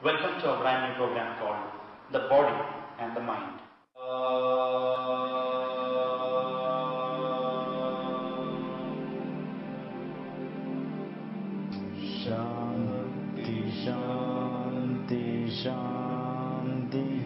Welcome to a brand new program called The Body and the Mind. Shanti, Shanti, Shanti.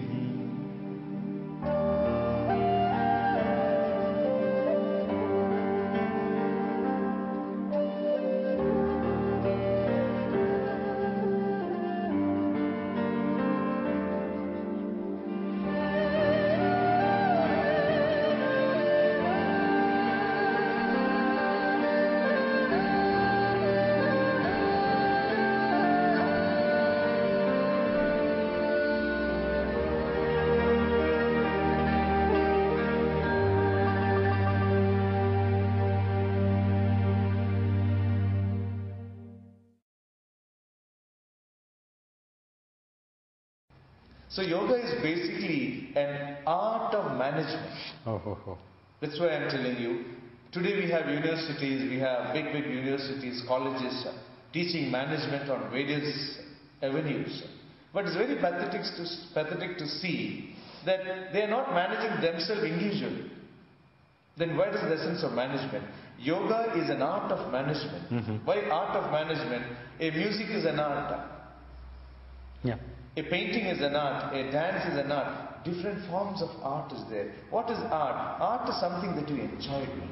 So yoga is basically an art of management. That's why I'm telling you. Today we have universities, we have big universities, colleges teaching management on various avenues. But it's very pathetic to see that they are not managing themselves individually. Then what is the essence of management? Yoga is an art of management. Why art of management? A music is an art. Yeah. A painting is an art, a dance is an art. Different forms of art is there. What is art? Art is something that you enjoy doing.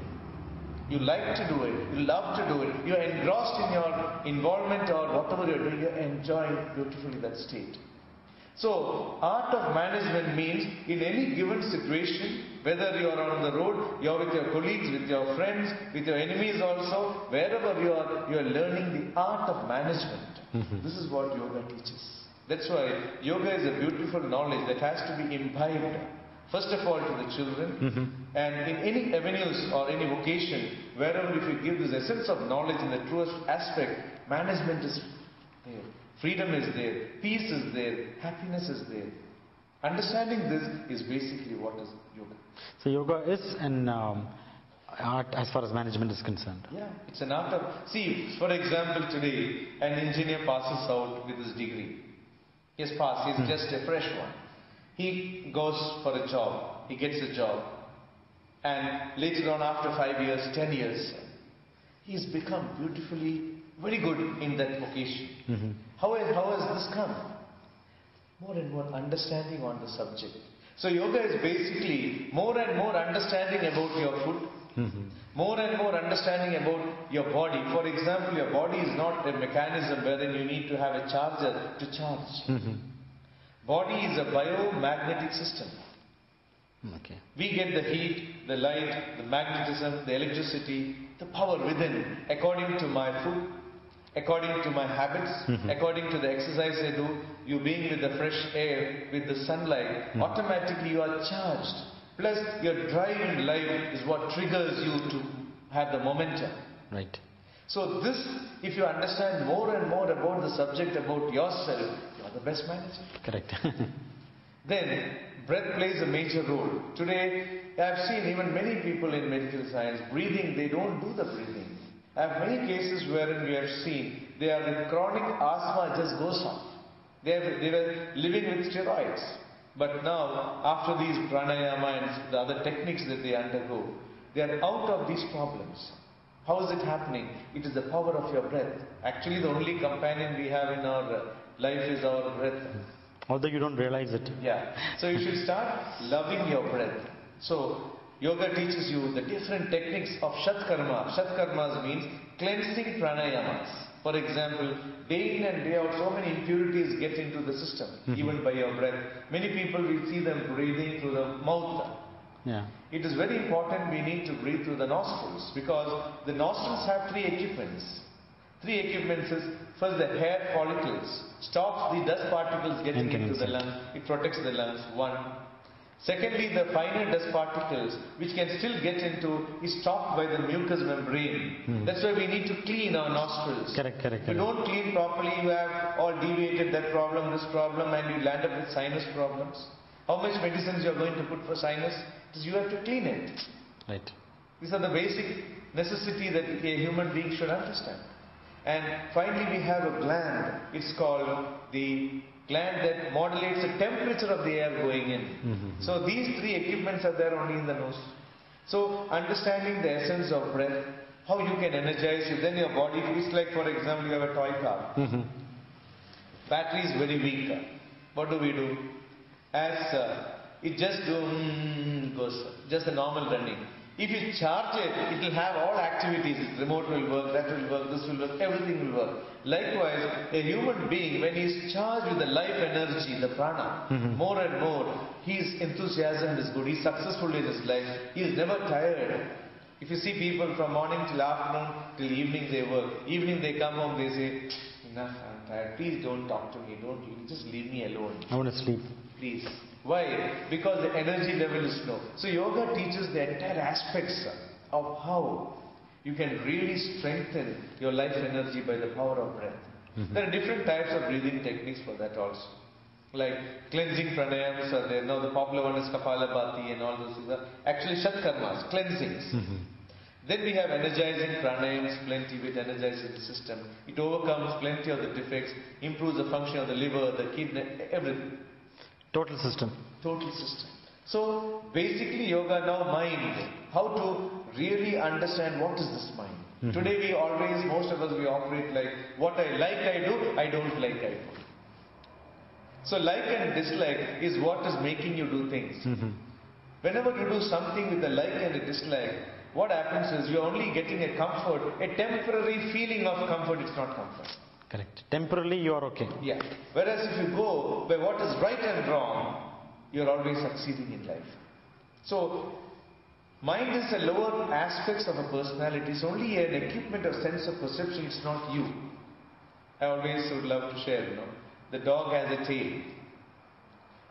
You like to do it, you love to do it, you are engrossed in your involvement or whatever you are doing, you enjoy beautifully that state. So, art of management means in any given situation, whether you are on the road, you are with your colleagues, with your friends, with your enemies also, wherever you are learning the art of management. This is what yoga teaches. That's why yoga is a beautiful knowledge that has to be imbibed, first of all to the children, and in any avenues or any vocation, wherever if you give this essence of knowledge in the truest aspect, management is there, freedom is there, peace is there, happiness is there. Understanding this is basically what is yoga. So yoga is an art as far as management is concerned. Yeah, it's an art of... See, for example, today an engineer passes out with his degree. He has passed, he's just a fresh one. He goes for a job, he gets a job, and later on after 5 years, 10 years, he's become beautifully very good in that vocation. How has this come? More and more understanding on the subject. So yoga is basically more and more understanding about your food, more and more understanding about your body. For example, your body is not a mechanism wherein you need to have a charger to charge. Body is a biomagnetic system. Okay. We get the heat, the light, the magnetism, the electricity, the power within, according to my food, according to my habits, according to the exercise I do. You being with the fresh air, with the sunlight, automatically you are charged. Plus your drive in life is what triggers you to have the momentum. Right. So this, if you understand more and more about the subject, about yourself, you are the best manager. Correct. Then breath plays a major role. Today I have seen even many people in medical science breathing, they don't do the breathing. I have many cases wherein we have seen they are with chronic asthma, just goes off. They were living with steroids. But now, after these pranayama and the other techniques that they undergo, they are out of these problems. How is it happening? It is the power of your breath. Actually, the only companion we have in our life is our breath. Although you don't realize it. Yeah. So you should start loving your breath. So yoga teaches you the different techniques of Shatkarma. Shatkarmas means cleansing pranayamas. For example, day in and day out, so many impurities get into the system, even by your breath. Many people will see them breathing through the mouth. Yeah. It is very important we need to breathe through the nostrils, because the nostrils have three equipments. Three equipments is, first the hair follicles, stops the dust particles getting into the lungs, it protects the lungs, one. Secondly, the finer dust particles, which can still get into, is stopped by the mucous membrane. That's why we need to clean our nostrils. Correct. If you don't clean properly, you have all deviated that problem, this problem, and you land up with sinus problems. How much medicines you are going to put for sinus? Because you have to clean it. Right. These are the basic necessity that a human being should understand. And finally we have a gland. It's called the gland that modulates the temperature of the air going in. So these three equipments are there only in the nose. So understanding the essence of breath, how you can energize you, then your body feels like, for example, you have a toy car. Battery is very weak. What do we do? As it just goes, just a normal running. If you charge it, it will have all activities. Remote will work, that will work, this will work, everything will work. Likewise, a human being, when he is charged with the life energy, the prana, more and more, his enthusiasm is good, he is successful in his life, he is never tired. If you see people from morning till afternoon, till evening they work. Evening they come home, they say, enough, I'm tired, please don't talk to me, just leave me alone. I want to sleep. Please. Why? Because the energy level is low. So yoga teaches the entire aspects of how you can really strengthen your life energy by the power of breath. There are different types of breathing techniques for that also. Like cleansing pranayams are there. Now the popular one is Kapalabhati and all those things are actually Shatkarmas, cleansings. Then we have energizing pranayams, plenty with energizing the system. It overcomes plenty of the defects, improves the function of the liver, the kidney, everything. Total system. Total system. So basically yoga now mind, how to really understand what is this mind. Today we always, most of us we operate like, what I like I do, I don't like I do. So like and dislike is what is making you do things. Whenever you do something with a like and a dislike, what happens is you are only getting a comfort, a temporary feeling of comfort, it's not comfort. Correct. Temporarily you are okay. Yeah. Whereas if you go by what is right and wrong, you are always succeeding in life. So, mind is the lower aspects of a personality. It's only an equipment of sense of perception, it's not you. I always would love to share, the dog has a tail.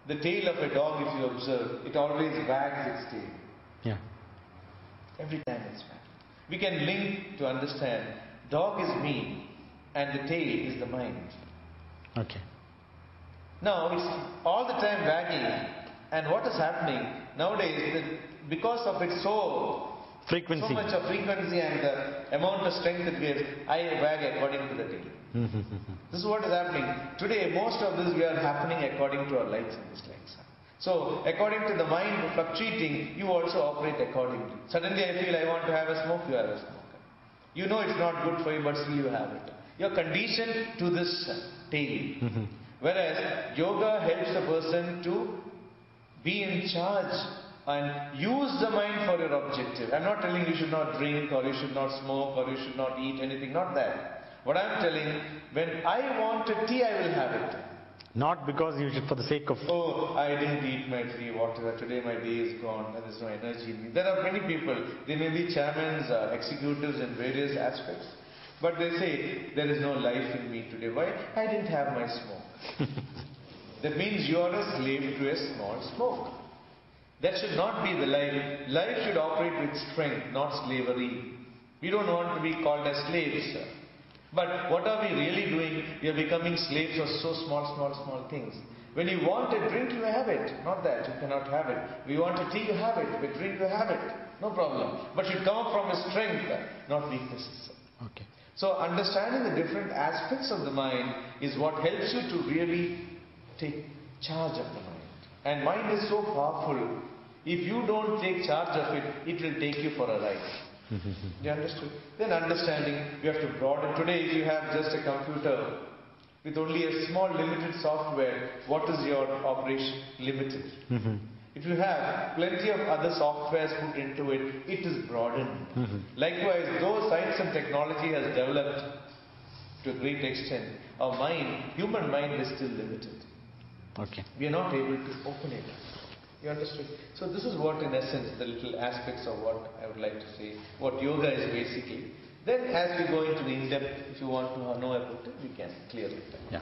The tail of a dog, if you observe, it always wags its tail. Yeah. Every time it's wagging. We can link to understand, dog is me, and the tail is the mind. Okay. Now it's all the time wagging, and what is happening nowadays, because of its so Frequency. much of frequency and the amount of strength it gives, I wag according to the tail. This is what is happening. Today most of this we are happening according to our likes and dislikes. So according to the mind fluctuating, you also operate accordingly. Suddenly I feel I want to have a smoke, you have a smoke. You know it's not good for you, but still you have it. You're conditioned to this tail. Whereas yoga helps the person to be in charge and use the mind for your objective. I'm not telling you should not drink or you should not smoke or you should not eat anything, not that. What I'm telling, when I want a tea, I will have it. Not because you should, for the sake of... Oh, I didn't eat my tea, whatever, today my day is gone and there's no energy in me. There are many people, they may be chairmen, executives in various aspects. But they say, there is no life in me today. Why? I didn't have my smoke. That means you are a slave to a small smoke. That should not be the life. Life should operate with strength, not slavery. We don't want to be called as slaves. But what are we really doing? We are becoming slaves of so small things. When you want a drink, you have it. Not that, you cannot have it. We want a tea, you have it. We drink, you have it. No problem. But it should come from a strength, not weaknesses. Okay. So understanding the different aspects of the mind is what helps you to really take charge of the mind. And mind is so powerful. If you don't take charge of it, it will take you for a ride. You understood? Then understanding, you have to broaden. Today if you have just a computer with only a small limited software, what is your operation? Limited. If you have plenty of other softwares put into it, it is broadened. Likewise, though science and technology has developed to a great extent, our mind, human mind is still limited. Okay. We are not able to open it. You understood? So this is what in essence the little aspects of what I would like to say, what yoga is basically. Then as we go into the in-depth, if you want to know about it, we can clear it. Yeah.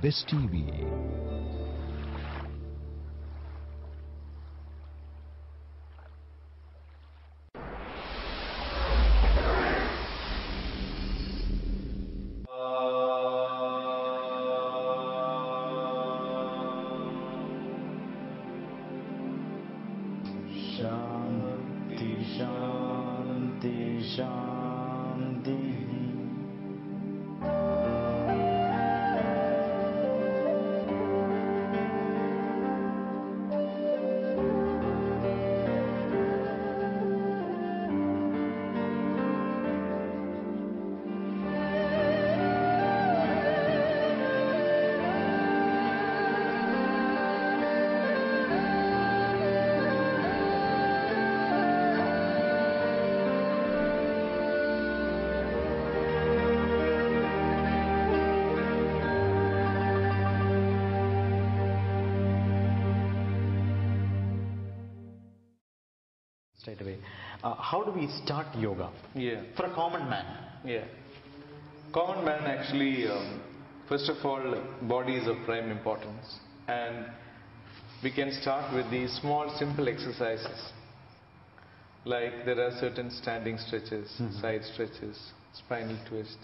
Best TV. Shanti, Shanti, Shanti. Straight away. How do we start yoga Yeah. for a common man? Yeah. Common man actually, first of all, body is of prime importance. And we can start with these small, simple exercises. Like there are certain standing stretches, side stretches, spinal twist.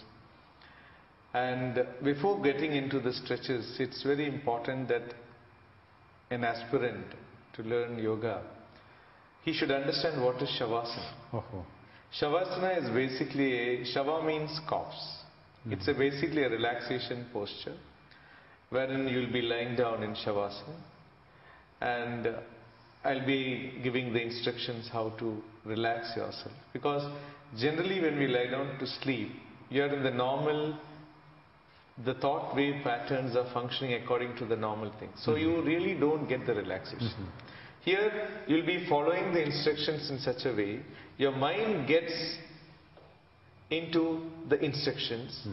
And before getting into the stretches, it's very important that an aspirant to learn yoga, he should understand what is Shavasana. Oh, Shavasana is basically Shava means corpse. It's basically a relaxation posture wherein you'll be lying down in Shavasana, and I'll be giving the instructions how to relax yourself, because generally when we lie down to sleep, you're in the thought wave patterns are functioning according to the normal thing. So you really don't get the relaxation. Here you'll be following the instructions in such a way, your mind gets into the instructions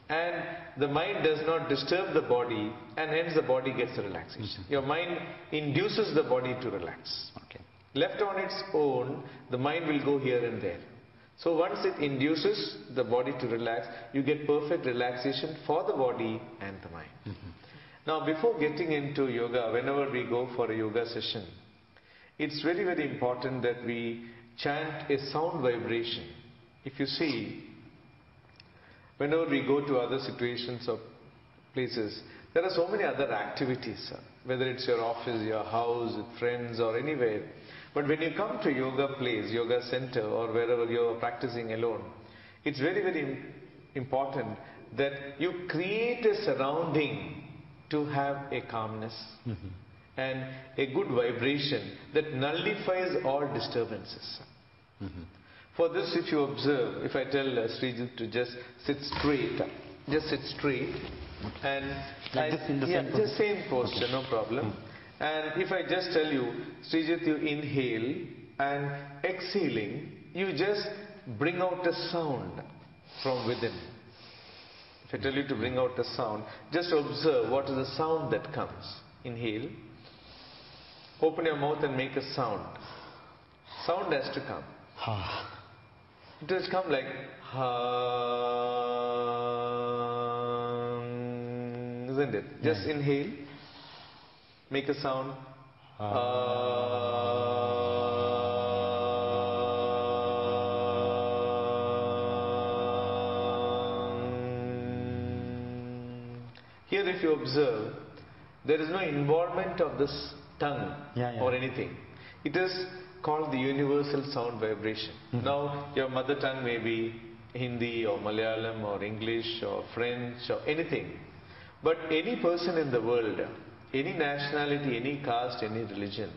and the mind does not disturb the body, and hence the body gets the relaxation. Your mind induces the body to relax. okay. Left on its own, the mind will go here and there. So once it induces the body to relax, you get perfect relaxation for the body and the mind. Now before getting into yoga, whenever we go for a yoga session, it's very, very important that we chant a sound vibration. If you see, whenever we go to other situations or places, there are so many other activities, whether it's your office, your house, with friends or anywhere. But when you come to yoga place, yoga center or wherever you're practicing alone, it's very, very important that you create a surrounding to have a calmness and a good vibration that nullifies all disturbances. For this, if you observe, if I tell Srijit to just sit straight, and Like this in the same position? just same posture, no problem. And if I just tell you, Srijit, you inhale and exhaling, you just bring out a sound from within. If I tell you to bring out a sound, just observe what is the sound that comes. Inhale. Open your mouth and make a sound. Sound has to come. It will come like isn't it? Just inhale, make a sound. Here if you observe, there is no involvement of this tongue or anything. It is called the universal sound vibration. Now your mother tongue may be Hindi or Malayalam or English or French or anything. But any person in the world, any nationality, any caste, any religion,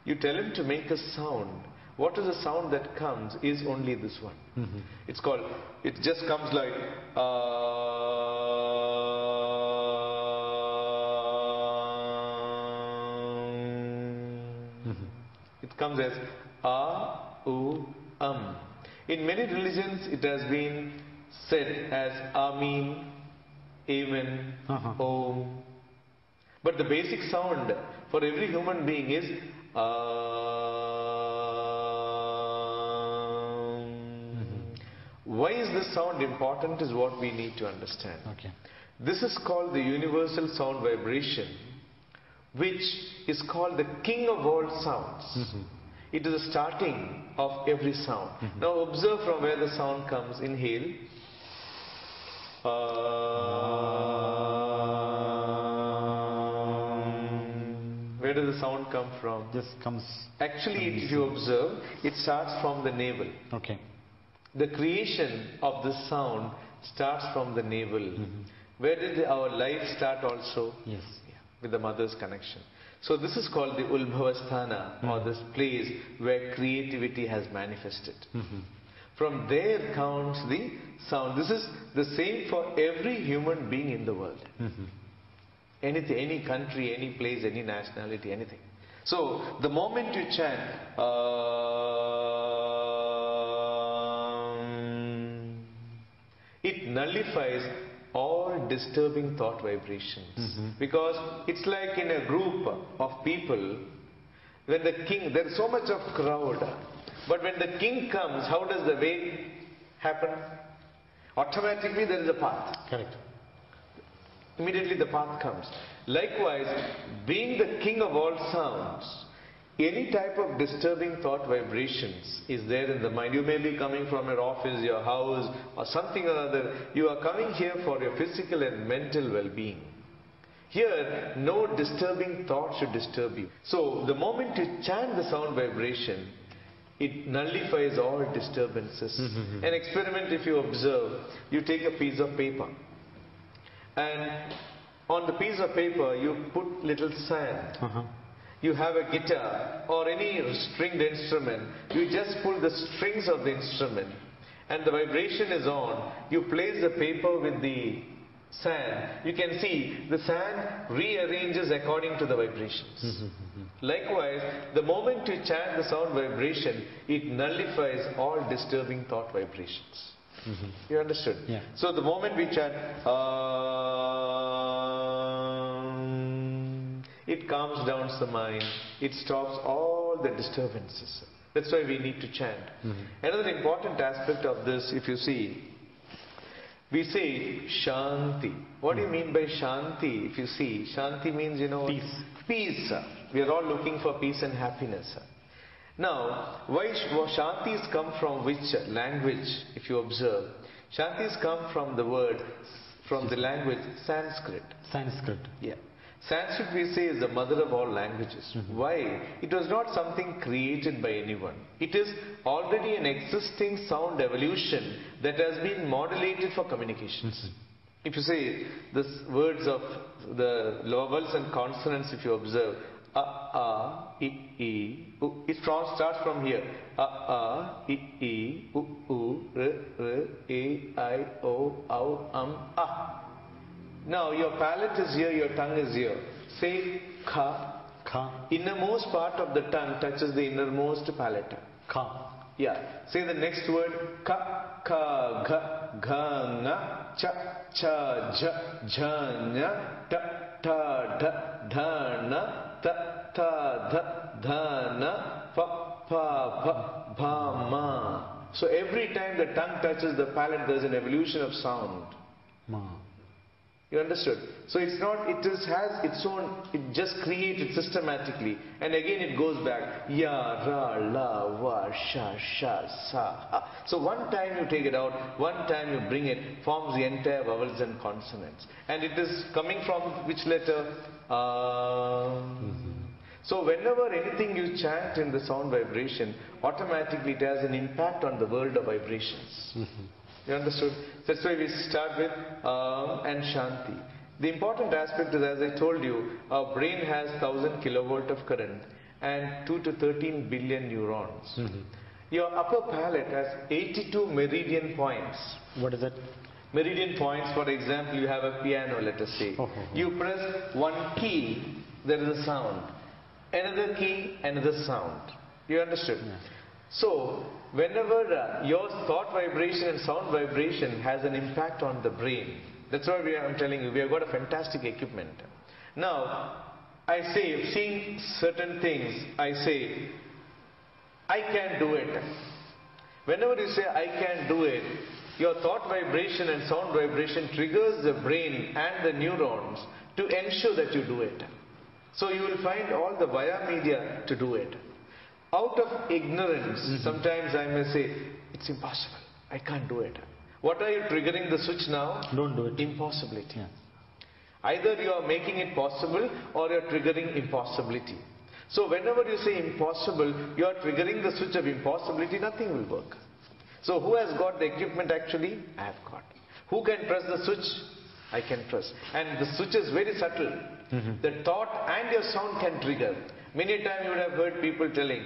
you tell him to make a sound. What is the sound that comes is only this one. It's called, it just comes like it comes as In many religions it has been said as Amin, Amen, Om. But the basic sound for every human being is Why is this sound important is what we need to understand. Okay. This is called the universal sound vibration, which is called the king of all sounds. It is the starting of every sound. Now observe from where the sound comes. Inhale. Where does the sound come from? This comes. Actually, if you observe, it starts from the navel. Okay. The creation of this sound starts from the navel. Where did our life start also? Yes. With the mother's connection. So this is called the Ulbhavasthana, or this place where creativity has manifested. From there comes the sound. This is the same for every human being in the world. Anything, any country, any place, any nationality, anything. So the moment you chant, it nullifies all disturbing thought vibrations. Because it's like in a group of people, when the king, there is so much of crowd, but when the king comes, how does the way happen? Automatically there is a path. Correct. Immediately the path comes. Likewise, being the king of all sounds, any type of disturbing thought vibrations is there in the mind. You may be coming from your office, your house, or something or other. You are coming here for your physical and mental well-being. Here, no disturbing thought should disturb you. So, the moment you chant the sound vibration, it nullifies all disturbances. An experiment, if you observe, you take a piece of paper, and on the piece of paper you put little sand. You have a guitar or any stringed instrument, you just pull the strings of the instrument and the vibration is on. You place the paper with the sand. You can see the sand rearranges according to the vibrations. Likewise, the moment you chant the sound vibration, it nullifies all disturbing thought vibrations. You understood? Yeah. So the moment we chant, it calms down the mind, it stops all the disturbances. That's why we need to chant. Another important aspect of this, if you see, we say Shanti. What do you mean by Shanti? If you see, Shanti means, you know, Peace. Peace. We are all looking for peace and happiness. Now, why Shantis come from which language? If you observe, Shantis come from the word, from the language Sanskrit. Sanskrit. Yeah. Sanskrit, we say, is the mother of all languages. Why? It was not something created by anyone. It is already an existing sound evolution that has been modulated for communications. If you say the words of the vowels and consonants, if you observe, a, I, u, it starts from here. A, I, u, r, e, I, o, a. Now your palate is here, your tongue is here. Say kha. Ka. Innermost part of the tongue touches the innermost palate. Ka. Yeah. Say the next word. Ka, ka, gha, gha, nga, cha, cha, ja, ja, nya, ta, ta, dha, dha, na, ta, ta, dha, dha, na, pa, pa, pa, bha, ma. So every time the tongue touches the palate, there is an evolution of sound. Ma. You understood? So it's not, it is, has its own, it just created systematically. And again it goes back. Ya, ra, la, wa, sha, sha, sa, ha. So one time you take it out, one time you bring it, forms the entire vowels and consonants. And it is coming from which letter? So whenever anything you chant in the sound vibration, automatically it has an impact on the world of vibrations. You understood? That's why we start with and Shanti. The important aspect is, as I told you, our brain has 1000 kilovolt of current and 2 to 13 billion neurons. Your upper palate has 82 meridian points. What is that? Meridian points, for example, you have a piano, let us say. You press one key, there is a sound. Another key, another sound. You understood? Yeah. So, whenever your thought vibration and sound vibration has an impact on the brain, that's why I'm telling you, we have got a fantastic equipment. Now, I say, seeing certain things, I say, I can do it. Whenever you say, I can do it, Your thought vibration and sound vibration triggers the brain and the neurons to ensure that you do it. So you will find all the via media to do it. Out of ignorance, sometimes I may say, it's impossible, I can't do it. What are you triggering the switch now? Don't do it. Impossibility. Yeah. Either you are making it possible or you are triggering impossibility. So whenever you say impossible, you are triggering the switch of impossibility, nothing will work. So who has got the equipment actually? I have got. Who can press the switch? I can press. And the switch is very subtle. The thought and your sound can trigger. Many times you would have heard people telling,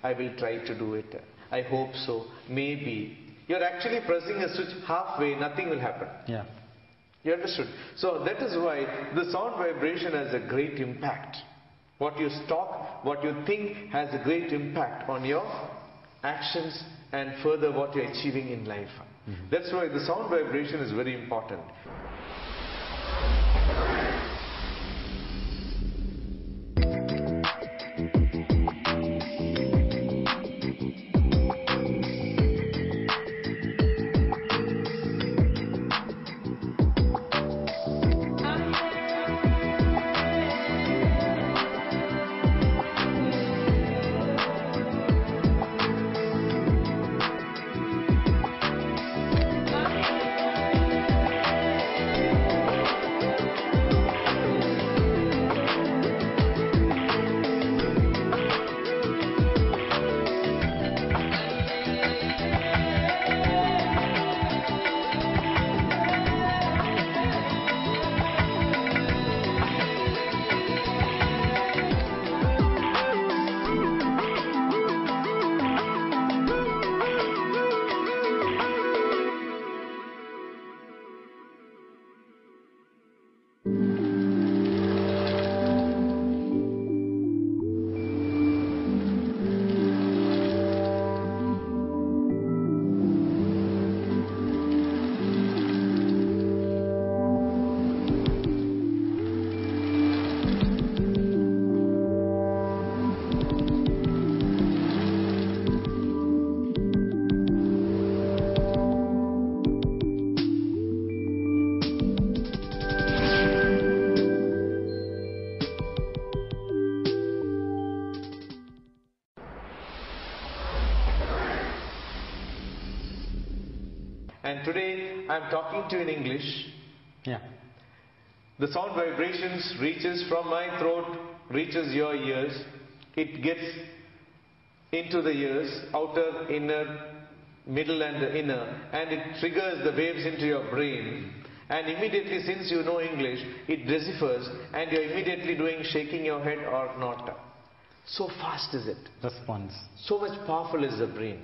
I will try to do it. I hope so. Maybe. You are actually pressing a switch halfway, nothing will happen. Yeah. You understood? So that is why the sound vibration has a great impact. What you talk, what you think has a great impact on your actions and further what you are achieving in life. That's why the sound vibration is very important. And today I am talking to you in English. Yeah. The sound vibrations reaches from my throat, reaches your ears. It gets into the ears, outer, inner, middle and the inner, and it triggers the waves into your brain. And immediately, since you know English, it deciphers and you're immediately doing shaking your head or not. So fast is it. Response. So much powerful is the brain.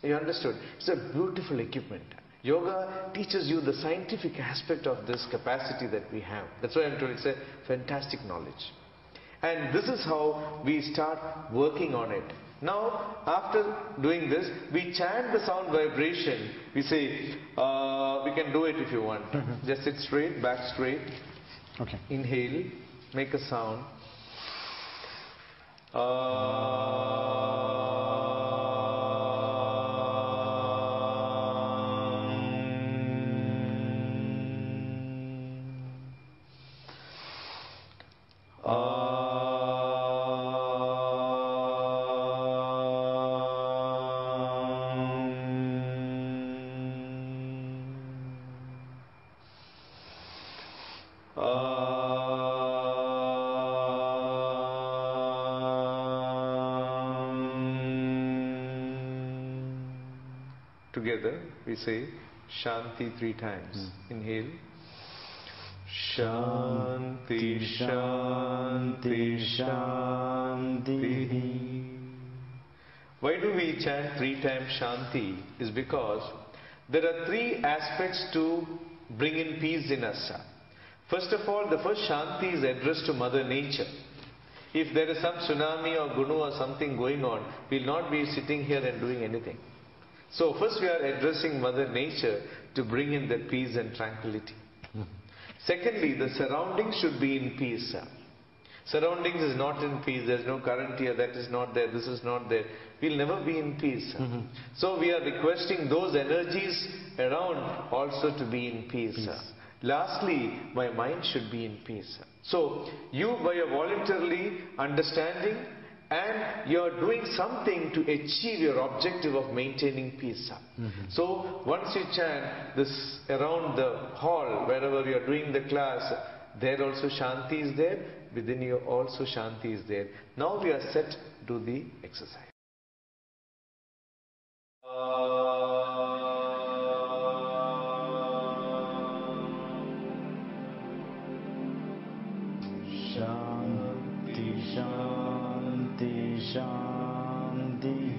You understood? It's a beautiful equipment. Yoga teaches you the scientific aspect of this capacity that we have. That's why I'm told it's a fantastic knowledge. And this is how we start working on it. Now, after doing this, we chant the sound vibration. We say, we can do it if you want. Just sit straight, back straight. Okay. Inhale, make a sound. Together we say Shanti 3 times. Inhale. Shanti, Shanti, Shanti. Why do we chant 3 times Shanti? Is because there are 3 aspects to bring in peace in us. First of all, the first Shanti is addressed to Mother Nature. If there is some tsunami or gunu or something going on, we will not be sitting here and doing anything. So first we are addressing Mother Nature to bring in that peace and tranquility. Secondly, the surroundings should be in peace. Surroundings is not in peace. There's no current here. That is not there. This is not there. We'll never be in peace. So we are requesting those energies around also to be in peace. Lastly, my mind should be in peace. So you, by your voluntarily understanding, and you are doing something to achieve your objective of maintaining peace. So once you chant this around the hall, wherever you are doing the class, there also Shanti is there. Within you also Shanti is there. Now we are set to do the exercise. Shanti, Shanti, Shanti.